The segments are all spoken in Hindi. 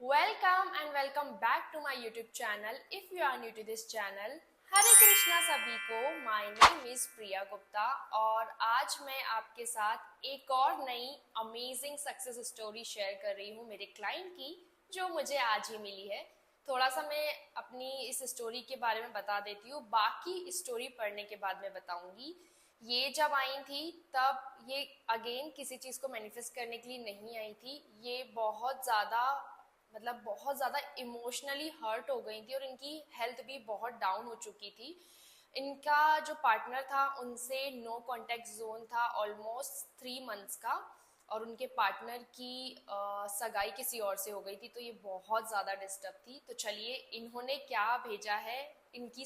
Welcome back to my YouTube channel. If you are new to this channel, हरे कृष्णा सभी को। माय नेम इज प्रिया गुप्ता और आज मैं आपके साथ एक और नई अमेजिंग सक्सेस स्टोरी शेयर कर रही हूँ मेरे क्लाइंट की, जो मुझे आज ही मिली है। थोड़ा सा मैं अपनी इस स्टोरी के बारे में बता देती हूँ, बाकी स्टोरी पढ़ने के बाद मैं बताऊंगी। ये जब आई थी तब ये अगेन किसी चीज़ को मैनिफेस्ट करने के लिए नहीं आई थी। ये बहुत ज़्यादा इमोशनली हर्ट हो गई थी और इनकी हेल्थ भी बहुत डाउन हो चुकी थी। इनका जो पार्टनर था उनसे नो कांटेक्ट जोन था ऑलमोस्ट 3 मंथ्स का, और उनके पार्टनर की सगाई किसी और से हो गई थी, तो ये बहुत ज़्यादा डिस्टर्ब थी। तो चलिए इन्होंने क्या भेजा है, इनकी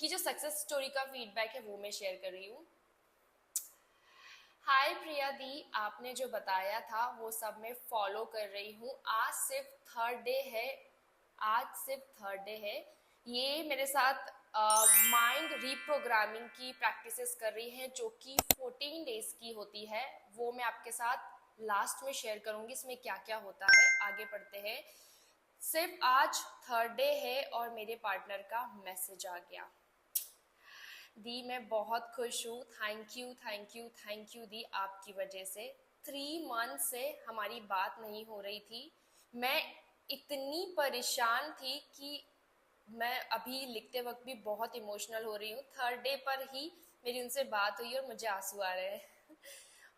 जो सक्सेस स्टोरी का फीडबैक है वो मैं शेयर कर रही हूँ। हाय प्रिया दी, आपने जो बताया था वो सब मैं फॉलो कर रही हूँ। आज सिर्फ थर्ड डे है। ये मेरे साथ माइंड रीप्रोग्रामिंग की प्रैक्टिसेस कर रही हैं, जो कि 14 डेज की होती है। वो मैं आपके साथ लास्ट में शेयर करूँगी, इसमें क्या क्या होता है। आगे बढ़ते हैं। सिर्फ आज थर्ड डे है और मेरे पार्टनर का मैसेज आ गया। दी मैं बहुत खुश हूँ। थैंक यू दी, आपकी वजह से 3 मंथ से हमारी बात नहीं हो रही थी। मैं इतनी परेशान थी कि मैं अभी लिखते वक्त भी बहुत इमोशनल हो रही हूँ। थर्ड डे पर ही मेरी उनसे बात हुई और मुझे आंसू आ रहे हैं।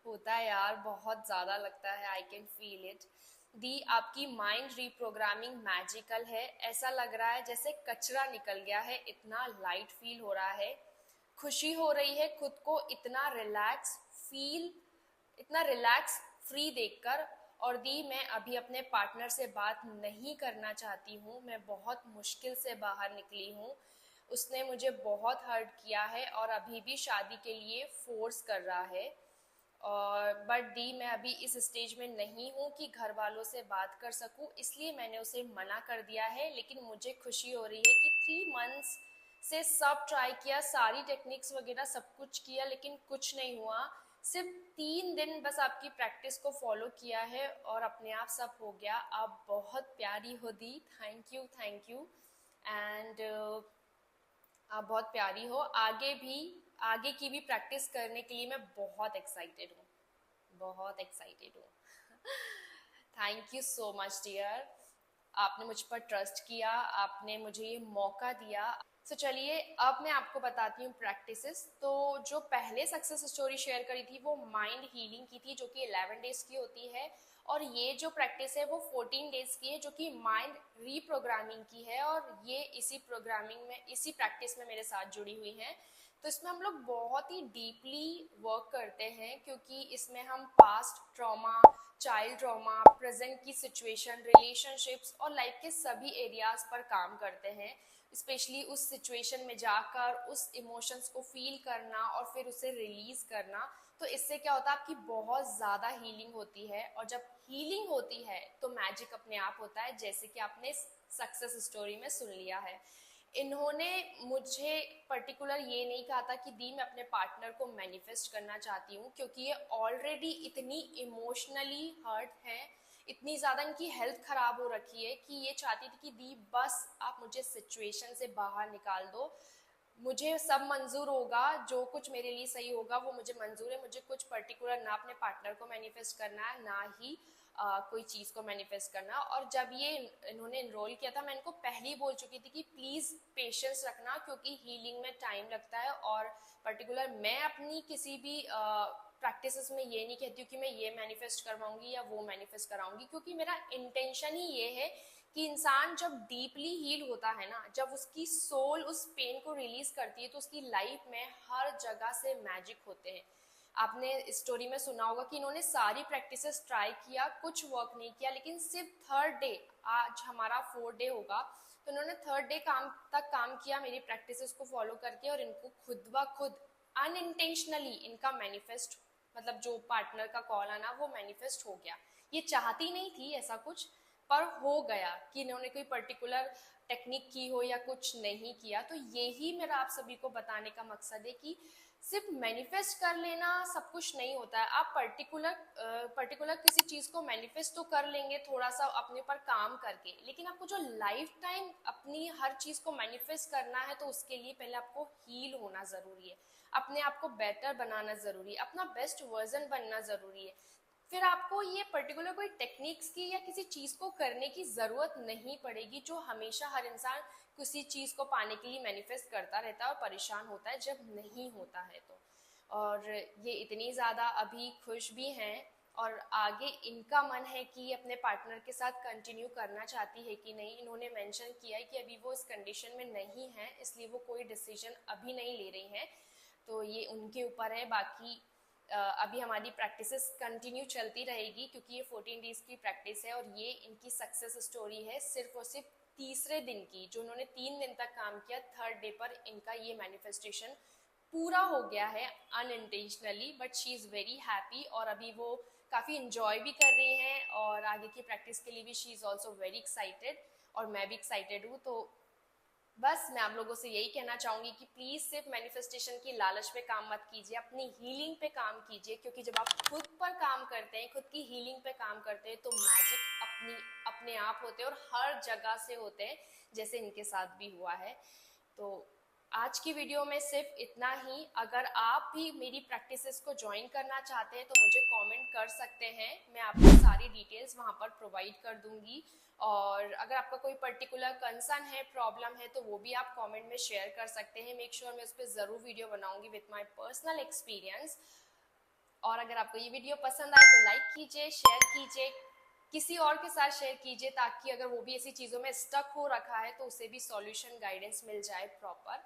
होता है यार, बहुत ज़्यादा लगता है। I can feel it. दी आपकी माइंड रीप्रोग्रामिंग मैजिकल है। ऐसा लग रहा है जैसे कचरा निकल गया है, इतना लाइट फील हो रहा है। खुशी हो रही है खुद को इतना रिलैक्स फ्री देखकर। और दी मैं अभी अपने पार्टनर से बात नहीं करना चाहती हूँ। मैं बहुत मुश्किल से बाहर निकली हूँ। उसने मुझे बहुत हर्ट किया है और अभी भी शादी के लिए फोर्स कर रहा है। और बट दी मैं अभी इस स्टेज में नहीं हूँ कि घर वालों से बात कर सकूँ, इसलिए मैंने उसे मना कर दिया है। लेकिन मुझे खुशी हो रही है कि 3 मंथ्स से सब ट्राई किया, सारी टेक्निक्स वगैरह सब कुछ किया, लेकिन कुछ नहीं हुआ। सिर्फ 3 दिन बस आपकी प्रैक्टिस को फॉलो किया है और अपने आप सब हो गया। आप बहुत प्यारी हो दी। थैंक यू एंड आप बहुत प्यारी हो। आगे की भी प्रैक्टिस करने के लिए मैं बहुत एक्साइटेड हूँ। Thank you so much dear. आपने मुझ पर ट्रस्ट किया, आपने मुझे ये मौका दिया। चलिए अब मैं आपको बताती हूँ प्रैक्टिसेस। तो जो पहले सक्सेस स्टोरी शेयर करी थी वो माइंड हीलिंग की थी, जो कि 11 डेज की होती है। और ये जो प्रैक्टिस है वो 14 डेज की है, जो कि माइंड रीप्रोग्रामिंग की है। और ये इसी प्रैक्टिस में मेरे साथ जुड़ी हुई हैं। तो इसमें हम लोग बहुत ही डीपली वर्क करते हैं, क्योंकि इसमें हम past trauma, child trauma, present की सिचुएशन, रिलेशनशिप्स और लाइफ के सभी एरियाज पर काम करते हैं। स्पेशली उस सिचुएशन में जाकर उस इमोशंस को फील करना और फिर उसे रिलीज करना। तो इससे क्या होता है, आपकी बहुत ज़्यादा हीलिंग होती है। और जब हीलिंग होती है तो मैजिक अपने आप होता है, जैसे कि आपने सक्सेस स्टोरी में सुन लिया है। इन्होंने मुझे पर्टिकुलर ये नहीं कहा था कि दी मैं अपने पार्टनर को मैनिफेस्ट करना चाहती हूँ, क्योंकि ये ऑलरेडी इतनी इमोशनली हर्ट हैं, इतनी ज़्यादा इनकी हेल्थ ख़राब हो रखी है कि ये चाहती थी कि दी बस आप मुझे सिचुएशन से बाहर निकाल दो। मुझे सब मंजूर होगा, जो कुछ मेरे लिए सही होगा वो मुझे मंजूर है। मुझे कुछ पर्टिकुलर ना अपने पार्टनर को मैनिफेस्ट करना है, ना ही कोई चीज़ को मैनिफेस्ट करना। और जब ये इन्होंने इनरोल किया था, मैं इनको पहले ही बोल चुकी थी कि प्लीज़ पेशेंस रखना, क्योंकि हीलिंग में टाइम लगता है। और पर्टिकुलर मैं अपनी किसी भी प्रैक्टिसेस में ये नहीं कहती हूँ कि मैं ये मैनिफेस्ट करवाऊंगी या वो मैनिफेस्ट कराऊंगी, क्योंकि मेरा इंटेंशन ही ये है कि इंसान जब डीपली हील होता है ना, जब उसकी सोल उस पेन को रिलीज करती है, तो उसकी लाइफ में हर जगह से मैजिक होते हैं। आपने स्टोरी में सुना होगा कि इन्होंने सारी प्रैक्टिसेस ट्राई किया, कुछ वर्क नहीं किया, लेकिन सिर्फ थर्ड डे, आज हमारा 4th डे होगा, तो इन्होंने थर्ड डे काम किया मेरी प्रैक्टिसेस को फॉलो करके। और इनको खुद ब खुद अनइंटेंशनली इनका मैनिफेस्ट, मतलब जो पार्टनर का कॉल आना, वो मैनिफेस्ट हो गया। ये चाहती नहीं थी ऐसा कुछ, पर हो गया। कि इन्होंने कोई पर्टिकुलर टेक्निक की हो या कुछ नहीं किया। तो यही मेरा आप सभी को बताने का मकसद है कि सिर्फ मैनिफेस्ट कर लेना सब कुछ नहीं होता है। आप पर्टिकुलर किसी चीज को मैनिफेस्ट तो कर लेंगे थोड़ा सा अपने ऊपर काम करके, लेकिन आपको जो लाइफ टाइम अपनी हर चीज को मैनिफेस्ट करना है तो उसके लिए पहले आपको हील होना जरूरी है, अपने आप को बेटर बनाना जरूरी है, अपना बेस्ट वर्जन बनना जरूरी है। फिर आपको ये पर्टिकुलर कोई टेक्निक्स की या किसी चीज को करने की जरूरत नहीं पड़ेगी, जो हमेशा हर इंसान किसी चीज को पाने के लिए मैनिफेस्ट करता रहता है और परेशान होता है जब नहीं होता है तो। और ये इतनी ज्यादा अभी खुश भी हैं और आगे इनका मन है कि अपने पार्टनर के साथ कंटिन्यू करना चाहती है कि नहीं। इन्होंने मेंशन किया है कि अभी वो इस कंडीशन में नहीं है, इसलिए वो कोई डिसीजन अभी नहीं ले रही हैं, तो ये उनके ऊपर है। बाकी अभी हमारी प्रैक्टिसेस कंटिन्यू चलती रहेगी, क्योंकि ये 14 डेज की प्रैक्टिस है और ये इनकी सक्सेस स्टोरी है सिर्फ और सिर्फ तीसरे दिन की। जो उन्होंने 3 दिन तक काम किया, थर्ड डे पर इनका ये मैनिफेस्टेशन पूरा हो गया है unintentionally, but she is very happy और अभी वो काफ़ी इंजॉय भी कर रही हैं और आगे की प्रैक्टिस के लिए भी she is also very excited और मैं भी एक्साइटेड हूँ। तो बस मैं आप लोगों से यही कहना चाहूंगी कि प्लीज सिर्फ मैनिफेस्टेशन की लालच पे काम मत कीजिए, अपनी हीलिंग पे काम कीजिए, क्योंकि जब आप खुद पर काम करते हैं, खुद की हीलिंग पे काम करते हैं, तो मैजिक अपने आप होते हैं और हर जगह से होते हैं, जैसे इनके साथ भी हुआ है। तो आज की वीडियो में सिर्फ इतना ही। अगर आप भी मेरी प्रैक्टिसेस को ज्वाइन करना चाहते हैं तो मुझे कमेंट कर सकते हैं, मैं आपको सारी डिटेल्स वहां पर प्रोवाइड कर दूंगी। और अगर आपका कोई पर्टिकुलर कंसर्न है, प्रॉब्लम है, तो वो भी आप कमेंट में शेयर कर सकते हैं। मेक श्योर मैं उस पर ज़रूर वीडियो बनाऊंगी विथ माय पर्सनल एक्सपीरियंस। और अगर आपको ये वीडियो पसंद आए तो लाइक कीजिए, शेयर कीजिए, किसी और के साथ शेयर कीजिए, ताकि अगर वो भी ऐसी चीज़ों में स्टक हो रखा है तो उसे भी सॉल्यूशन गाइडेंस मिल जाए प्रॉपर।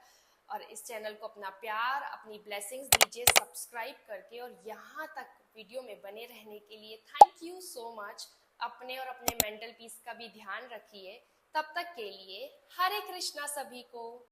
और इस चैनल को अपना प्यार, अपनी ब्लेसिंग्स दीजिए सब्सक्राइब करके, और यहाँ तक वीडियो में बने रहने के लिए थैंक यू सो मच। अपने और अपने मेंटल पीस का भी ध्यान रखिए। तब तक के लिए हरे कृष्णा सभी को।